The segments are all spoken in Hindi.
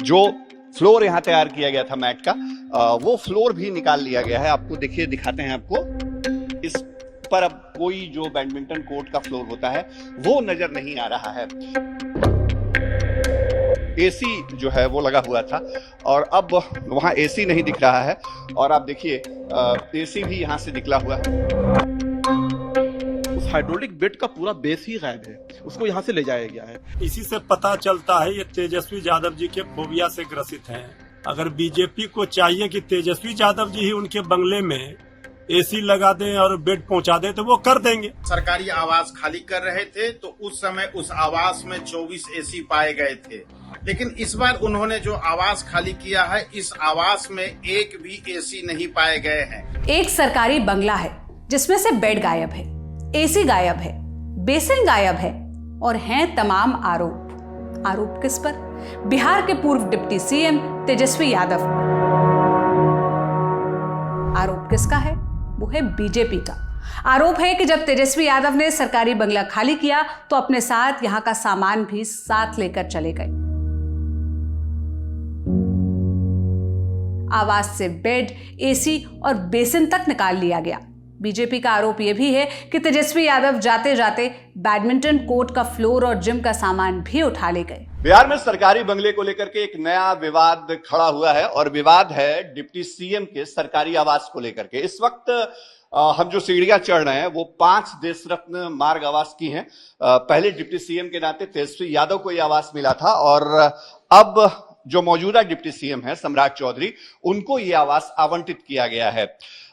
जो फ्लोर यहाँ तैयार किया गया था मैट का, वो फ्लोर भी निकाल लिया गया है। आपको देखिए, दिखाते हैं आपको। इस पर अब कोई जो बैडमिंटन कोर्ट का फ्लोर होता है वो नजर नहीं आ रहा है। एसी जो है वो लगा हुआ था और अब वहां एसी नहीं दिख रहा है। और आप देखिए, एसी भी यहां से निकला हुआ है। उस हाइड्रोलिक बेड का पूरा बेस ही गायब है, उसको यहाँ से ले जाया गया है। इसी से पता चलता है ये तेजस्वी यादव जी के फोबिया से ग्रसित हैं। अगर बीजेपी को चाहिए कि तेजस्वी यादव जी ही उनके बंगले में एसी लगा दें और बेड पहुंचा दें तो वो कर देंगे। सरकारी आवास खाली कर रहे थे तो उस समय उस आवास में 24 एसी पाए गए थे, लेकिन इस बार उन्होंने जो आवास खाली किया है, इस आवास में एक भी एसी नहीं पाए गए हैं। एक सरकारी बंगला है जिसमें से बेड गायब है, एसी गायब है, बेसिन गायब है और हैं तमाम आरोप। आरोप किस पर? बिहार के पूर्व डिप्टी सीएम तेजस्वी यादव पर। आरोप किसका है? वो है बीजेपी का। आरोप है कि जब तेजस्वी यादव ने सरकारी बंगला खाली किया तो अपने साथ यहां का सामान भी साथ लेकर चले गए। आवास से बेड, एसी और बेसिन तक निकाल लिया गया। बीजेपी का आरोप यह भी है कि तेजस्वी यादव जाते जाते बैडमिंटन कोर्ट का फ्लोर और जिम का सामान भी उठा ले गए। बिहार में सरकारी बंगले को लेकर के एक नया विवाद खड़ा हुआ है और विवाद है डिप्टी सीएम के सरकारी आवास को लेकर के। इस वक्त हम जो सीढ़ियां चढ़ रहे हैं वो 5 देश रत्न मार्ग आवास की हैं। पहले डिप्टी सीएम के नाते तेजस्वी यादव को यह आवास मिला था और अब जो मौजूदा डिप्टी सीएम है सम्राट चौधरी, उनको यह आवास आवंटित किया गया है।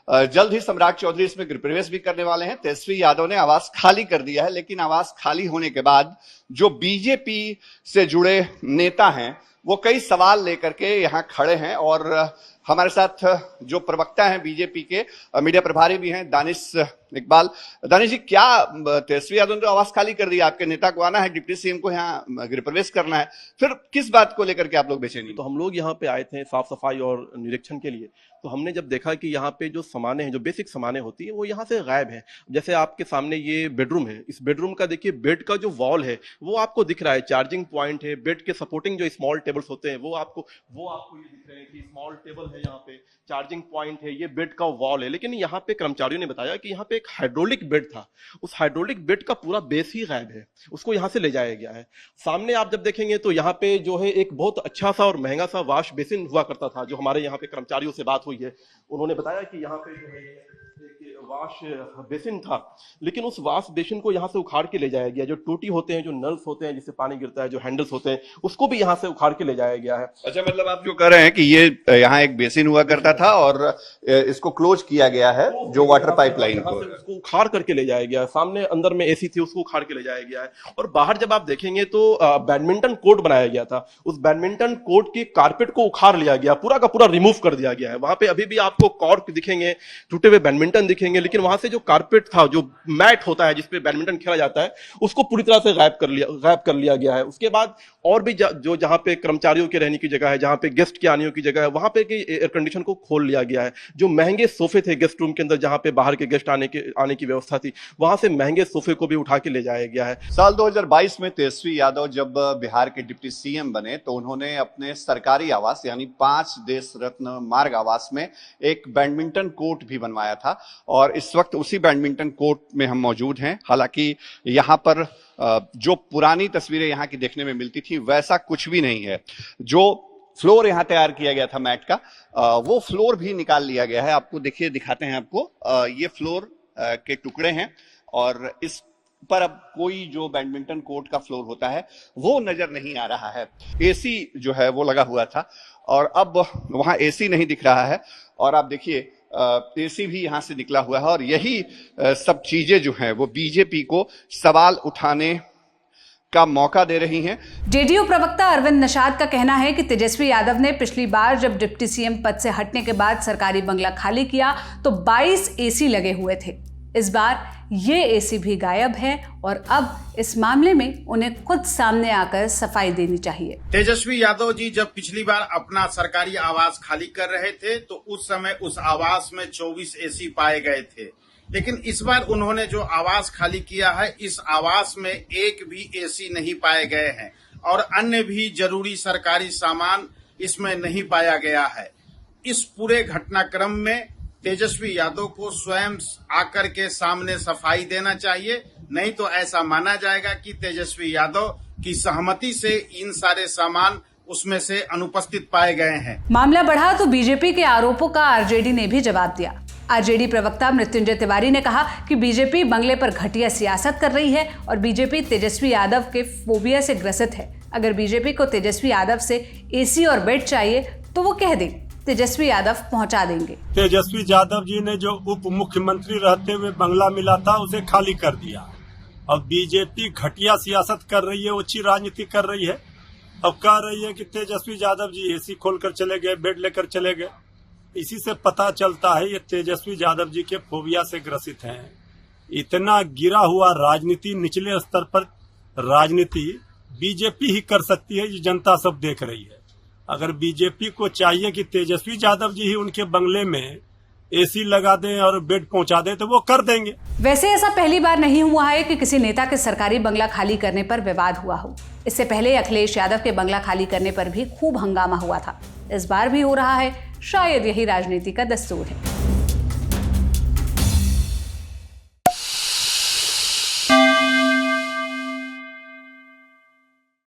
जल्द ही सम्राट चौधरी इसमें गृह प्रवेश भी करने वाले हैं। तेजस्वी यादव ने आवास खाली कर दिया है, लेकिन आवास खाली होने के बाद जो बीजेपी से जुड़े नेता हैं वो कई सवाल लेकर के यहाँ खड़े हैं। और हमारे साथ जो प्रवक्ता हैं बीजेपी के, मीडिया प्रभारी भी हैं, दानिश इकबाल। दानिश जी, क्या तेजस्वी यादव ने तो आवास खाली कर दिया, आपके नेता को आना है, डिप्टी सीएम को यहाँ गृह प्रवेश करना है, फिर किस बात को लेकर के आप लोग बेचैनी? तो हम लोग यहाँ पे आए थे साफ सफाई और निरीक्षण के लिए। तो हमने जब देखा कि यहाँ पे जो सामानें हैं, जो बेसिक सामानें होती है, वो यहाँ से गायब है। जैसे आपके सामने ये बेडरूम है, इस बेडरूम का देखिए, बेड का जो वॉल है वो आपको दिख रहा है, चार्जिंग पॉइंट है, बेड के सपोर्टिंग जो स्मॉल टेबल्स होते हैं वो आपको ये दिख रहे हैं कि स्मॉल टेबल है, यहाँ पे चार्जिंग पॉइंट है, ये बेड का वॉल है। लेकिन यहाँ पे कर्मचारियों ने बताया कि यहाँ पे एक हाइड्रोलिक बेड था, उस हाइड्रोलिक बेड का पूरा बेस ही गायब है, उसको यहाँ से ले जाया गया है। सामने आप जब देखेंगे तो यहाँ पे जो है एक बहुत अच्छा सा और महंगा सा वॉश बेसिन हुआ करता था। जो हमारे यहाँ पे कर्मचारियों से बात हुई है, उन्होंने बताया कि यहाँ पे जो है एक वॉश बेसिन था, लेकिन उस वॉश बेसिन को यहाँ से उखाड़ के ले जाया गया। जो टूटी होते हैं, जो नल्स होते हैं जिससे पानी गिरता है, जो हैंडल्स होते हैं, उसको भी यहाँ से उखाड़ के ले जाया गया है। अच्छा, मतलब आप जो कह रहे हैं कि ये यहाँ एक बेसिन हुआ करता था और इसको क्लोज किया गया है, जो वाटर पाइपलाइन को उसको उखाड़ करके ले जाया गया है। सामने अंदर में एसी थी, उसको उखाड़ के ले जाया गया है। और बाहर जब आप देखेंगे तो बैडमिंटन कोर्ट बनाया गया था, उस बैडमिंटन कोर्ट की कारपेट को उखाड़ लिया गया, पूरा का पूरा रिमूव कर दिया गया है। वहां पे अभी भी आपको कॉर्क दिखेंगे, टूटे हुए बैडमिंटन दिखेंगे, लेकिन वहां से जो कारपेट था, जो मैट होता है जिसपे बैडमिंटन खेला जाता है, उसको पूरी तरह से गायब कर लिया गया है। उसके बाद और भी जो जहां पे कर्मचारियों के रहने की जगह है, जहां पे गेस्ट के आने की जगह है, वहां पे एयर कंडीशन को खोल लिया गया है। जो महंगे सोफे थे गेस्ट रूम के अंदर, जहां पे बाहर के गेस्ट आने की व्यवस्था थी, वहां से महंगे सोफे को भी उठा के ले जाया गया है। साल 2022 में तेजस्वी यादव जब बिहार के डिप्टी सीएम बने तो उन्होंने अपने सरकारी आवास यानी 5 देश रत्न मार्ग आवास में एक बैडमिंटन कोर्ट भी बनवाया था और इस वक्त उसी बैडमिंटन कोर्ट में हम मौजूद हैं। हालांकि यहाँ पर जो पुरानी तस्वीरें यहाँ की देखने में मिलती थी वैसा कुछ भी नहीं है। जो फ्लोर यहाँ तैयार किया गया था मैट का, वो फ्लोर भी निकाल लिया गया है। आपको देखिए, दिखाते हैं आपको। ये फ्लोर के टुकड़े हैं और इस पर अब कोई जो बैडमिंटन कोर्ट का फ्लोर होता है वो नजर नहीं आ रहा है। एसी जो है वो लगा हुआ था और अब वहां एसी नहीं दिख रहा है। और आप देखिए, एसी भी यहां से निकला हुआ है और यही सब चीजें जो हैं वो बीजेपी को सवाल उठाने का मौका दे रही हैं। जेडीयू प्रवक्ता अरविंद निषाद का कहना है कि तेजस्वी यादव ने पिछली बार जब डिप्टी सीएम पद से हटने के बाद सरकारी बंगला खाली किया तो 22 एसी लगे हुए थे। इस बार ये एसी भी गायब है और अब इस मामले में उन्हें खुद सामने आकर सफाई देनी चाहिए। तेजस्वी यादव जी जब पिछली बार अपना सरकारी आवास खाली कर रहे थे तो उस समय उस आवास में 24 एसी पाए गए थे, लेकिन इस बार उन्होंने जो आवास खाली किया है, इस आवास में एक भी एसी नहीं पाए गए हैं और अन्य भी जरूरी सरकारी सामान इसमें नहीं पाया गया है। इस पूरे घटनाक्रम में तेजस्वी यादव को स्वयं आकर के सामने सफाई देना चाहिए, नहीं तो ऐसा माना जाएगा कि तेजस्वी यादव की सहमति से इन सारे सामान उसमें से अनुपस्थित पाए गए हैं। मामला बढ़ा तो बीजेपी के आरोपों का आरजेडी ने भी जवाब दिया। आरजेडी प्रवक्ता मृत्युंजय तिवारी ने कहा कि बीजेपी बंगले पर घटिया सियासत कर रही है और बीजेपी तेजस्वी यादव के फोबिया से ग्रसित है। अगर बीजेपी को तेजस्वी यादव से एसी और बेड चाहिए तो वो कह दे, तेजस्वी यादव पहुंचा देंगे। तेजस्वी यादव जी ने जो उप मुख्यमंत्री रहते हुए बंगला मिला था उसे खाली कर दिया। अब बीजेपी घटिया सियासत कर रही है, ऊंची राजनीति कर रही है। अब कह रही है कि तेजस्वी यादव जी एसी खोलकर चले गए, बेड लेकर चले गए। इसी से पता चलता है ये तेजस्वी यादव जी के फोबिया से ग्रसित हैं। इतना गिरा हुआ राजनीति, निचले स्तर पर राजनीति बीजेपी ही कर सकती है, ये जनता सब देख रही है। अगर बीजेपी को चाहिए कि तेजस्वी यादव जी ही उनके बंगले में एसी लगा दें और बेड पहुंचा दें तो वो कर देंगे। वैसे ऐसा पहली बार नहीं हुआ है कि किसी नेता के सरकारी बंगला खाली करने पर विवाद हुआ हो। इससे पहले अखिलेश यादव के बंगला खाली करने पर भी खूब हंगामा हुआ था। इस बार भी हो रहा है। शायद यही राजनीति का दस्तूर है।